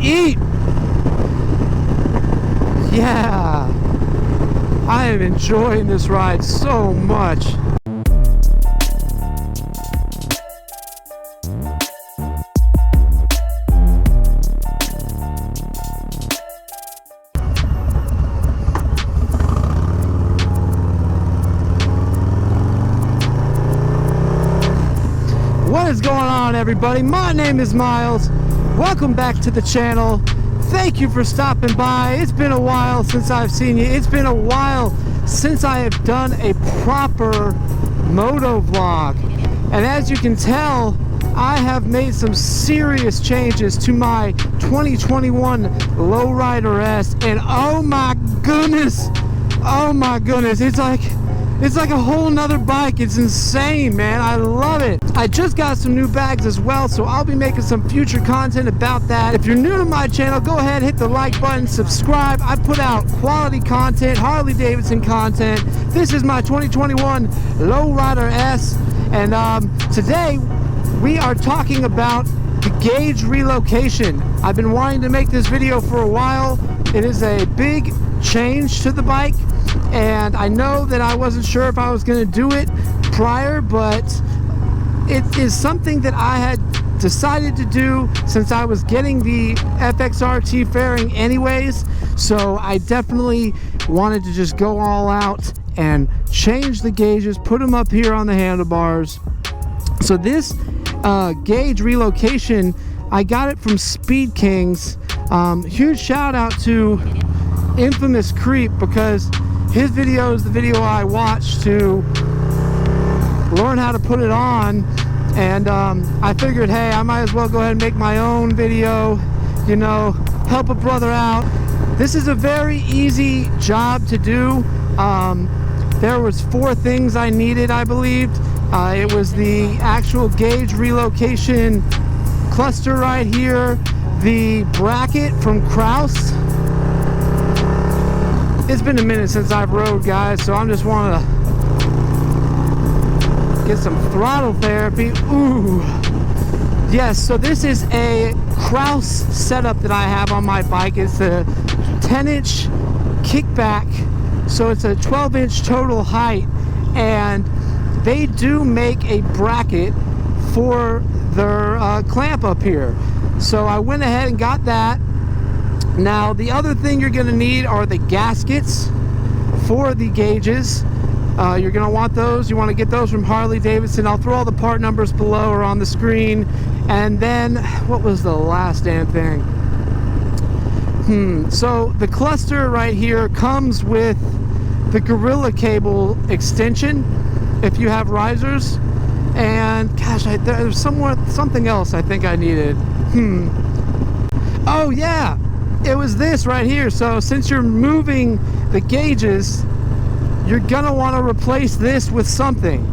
eat. Yeah, I am enjoying this ride so much. What is going on, everybody? My name is Miles. Welcome back to the channel. Thank you for stopping by. It's been a while since I've seen you. It's been a while since I have done a proper moto vlog. And as you can tell, I have made some serious changes to my 2021 Lowrider S. And oh my goodness, it's like a whole nother bike. It's insane, man. I love it. I just got some new bags as well, so I'll be making some future content about that. If you're new to my channel, go ahead, hit the like button, subscribe. I put out quality content, Harley-Davidson content. This is my 2021 Lowrider S, and today we are talking about the gauge relocation. I've been wanting to make this video for a while. It is a big change to the bike, and I know that I wasn't sure if I was going to do it prior, but it is something that I had decided to do since I was getting the FXRT fairing anyways. So I definitely wanted to just go all out and change the gauges, put them up here on the handlebars. So this gauge relocation, I got it from Speed Kings. Huge shout out to Infamous Creep, because his video is the video I watched to learn how to put it on, and I figured, hey, I might as well go ahead and make my own video, you know, help a brother out. This is a very easy job to do. There was 4 things I needed, I believed. It was the actual gauge relocation cluster right here, the bracket from Kraus. It's been a minute since I've rode, guys, so I'm just wanting to get some throttle therapy. Ooh. Yes, so this is a Kraus setup that I have on my bike. It's a 10-inch kickback, so it's a 12-inch total height, and they do make a bracket for their clamp up here. So I went ahead and got that. Now, the other thing you're going to need are the gaskets for the gauges. You're going to want those. You want to get those from Harley-Davidson. I'll throw all the part numbers below or on the screen. And then, what was the last damn thing? So the cluster right here comes with the Guerrilla cable extension if you have risers. And gosh, there's something else I think I needed. Oh yeah, it was this right here. So since you're moving the gauges, you're gonna want to replace this with something.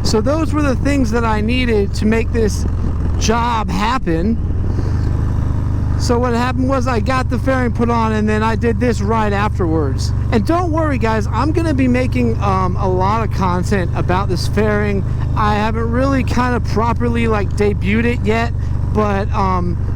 So those were the things that I needed to make this job happen. So what happened was I got the fairing put on, and then I did this right afterwards. And don't worry, guys, I'm gonna be making a lot of content about this fairing. I haven't really kind of properly like debuted it yet, but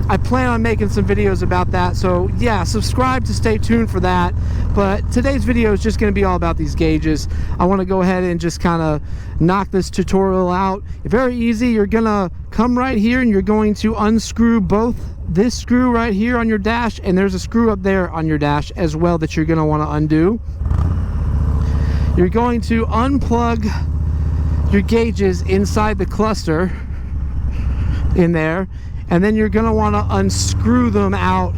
I plan on making some videos about that. So yeah, subscribe to stay tuned for that. But today's video is just going to be all about these gauges. I want to go ahead and just kind of knock this tutorial out. Very easy. You're going to come right here and you're going to unscrew both this screw right here on your dash, and there's a screw up there on your dash as well that you're going to want to undo. You're going to unplug your gauges inside the cluster in there, and then you're going to want to unscrew them out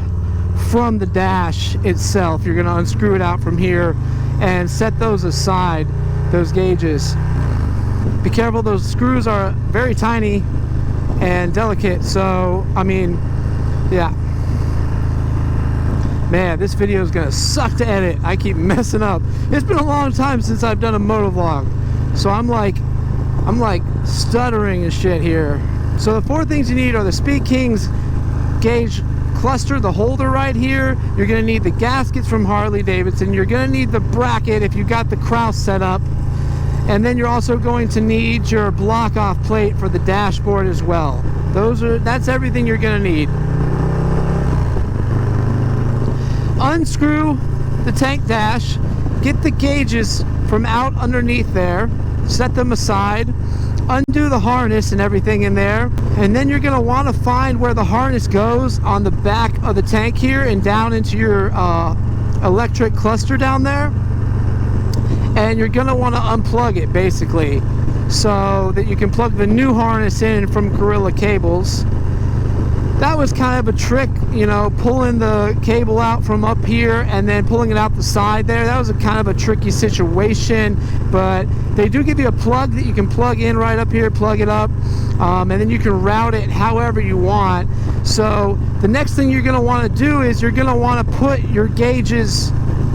from the dash itself. You're going to unscrew it out from here and set those aside, those gauges. Be careful, those screws are very tiny and delicate, so I mean, yeah, man, this video is gonna suck to edit. I keep messing up. It's been a long time since I've done a moto vlog, so I'm like stuttering and shit here. So the 4 things you need are the Speed Kings gauge cluster, the holder right here. You're going to need the gaskets from Harley-Davidson. You're going to need the bracket if you got the Kraus set up. And then you're also going to need your block off plate for the dashboard as well. That's everything you're going to need. unscrew the tank dash, get the gauges from out underneath there, set them aside, undo the harness and everything in there, and then you're going to want to find where the harness goes on the back of the tank here and down into your electric cluster down there, and you're going to want to unplug it basically so that you can plug the new harness in from Guerrilla cables. That was kind of a trick, you know, pulling the cable out from up here and then pulling it out the side there. That was a kind of a tricky situation, but they do give you a plug that you can plug in right up here, plug it up, and then you can route it however you want. So the next thing you're going to want to do is you're going to want to put your gauges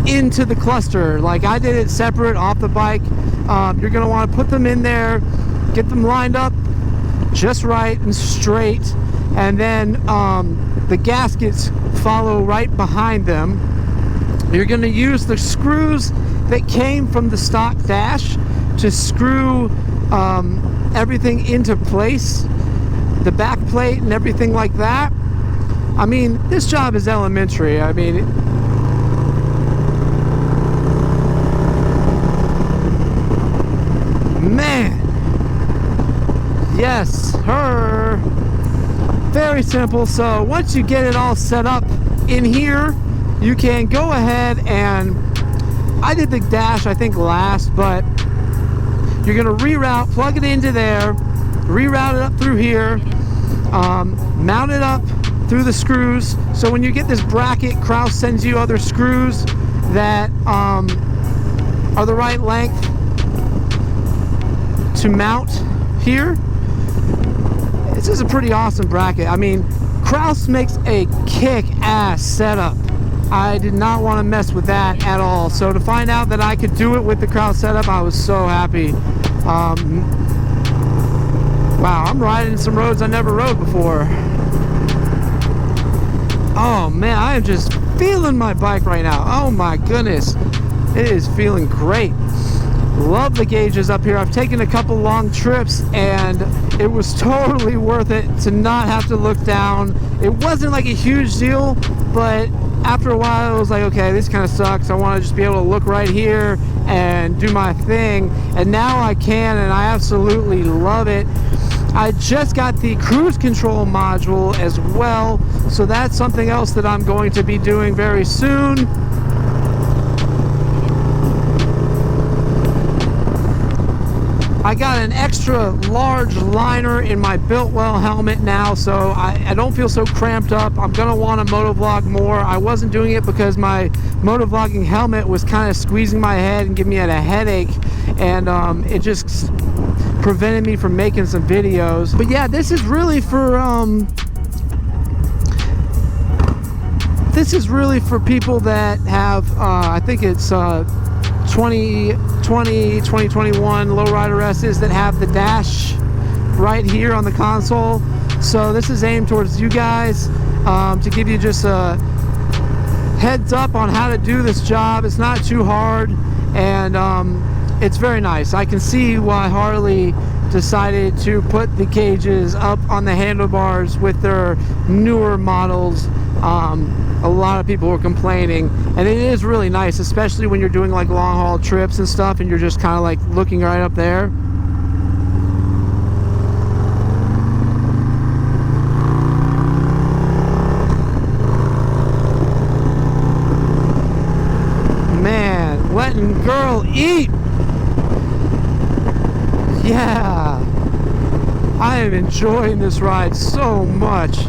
into the cluster. Like I did it separate off the bike. You're going to want to put them in there, get them lined up just right and straight, and then the gaskets follow right behind them. You're going to use the screws that came from the stock dash to screw everything into place, the back plate and everything like that. I mean, this job is elementary. I mean, man, yes, her. Very simple. So once you get it all set up in here, you can go ahead and, I did the dash I think last, but you're going to reroute, plug it into there, reroute it up through here, mount it up through the screws. So when you get this bracket, Kraus sends you other screws that are the right length to mount here. This is a pretty awesome bracket. I mean, Kraus makes a kick-ass setup. I did not want to mess with that at all. So to find out that I could do it with the Kraus setup, I was so happy. Wow, I'm riding some roads I never rode before. Oh man, I am just feeling my bike right now. Oh my goodness, it is feeling great. Love the gauges up here. I've taken a couple long trips and it was totally worth it to not have to look down. It wasn't like a huge deal, but after a while I was like, okay, this kind of sucks. I want to just be able to look right here and do my thing, and now I can, and I absolutely love it. I just got the cruise control module as well, so that's something else that I'm going to be doing very soon. I got an extra large liner in my Biltwell helmet now, so I don't feel so cramped up. I'm going to want to motovlog more. I wasn't doing it because my motovlogging helmet was kind of squeezing my head and giving me a headache, and it just prevented me from making some videos. But yeah, this is really for people that have I think it's 2021 lowrider S's that have the dash right here on the console. So this is aimed towards you guys, to give you just a heads up on how to do this job. It's not too hard, and it's very nice. I can see why Harley decided to put the gauges up on the handlebars with their newer models. A lot of people were complaining, and it is really nice, especially when you're doing like long haul trips and stuff and you're just kind of like looking right up there. Man, letting girl eat. Yeah, I am enjoying this ride so much.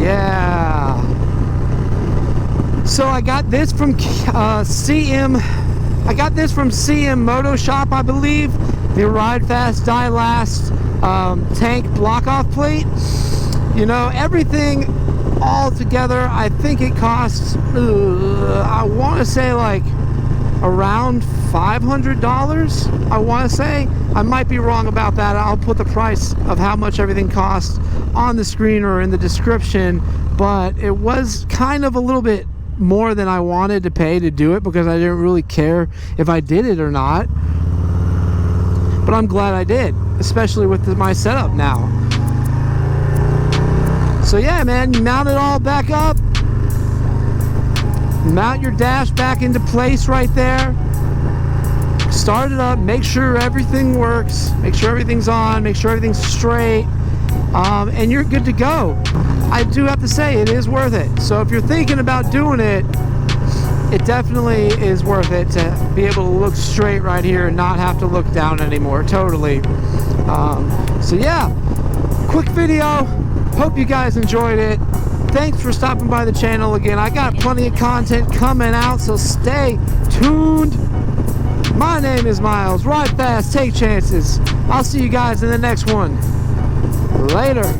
Yeah. So I got this from CM. I got this from CM Moto Shop, I believe. The Ride Fast, Die Last tank block off plate. You know, everything all together, I think it costs, I want to say like around $500. I want to say. I might be wrong about that. I'll put the price of how much everything costs on the screen or in the description, but it was kind of a little bit more than I wanted to pay to do it because I didn't really care if I did it or not. but I'm glad I did, especially with my setup now. So yeah, man, you mount it all back up. Mount your dash back into place right there. Start it up, make sure everything works, make sure everything's on, make sure everything's straight, and you're good to go. I do have to say, it is worth it. So if you're thinking about doing it, it definitely is worth it to be able to look straight right here and not have to look down anymore. Totally. So yeah, quick video. Hope you guys enjoyed it. Thanks for stopping by the channel again. I got plenty of content coming out, so stay tuned. My name is Miles. Ride fast, take chances. I'll see you guys in the next one. Later.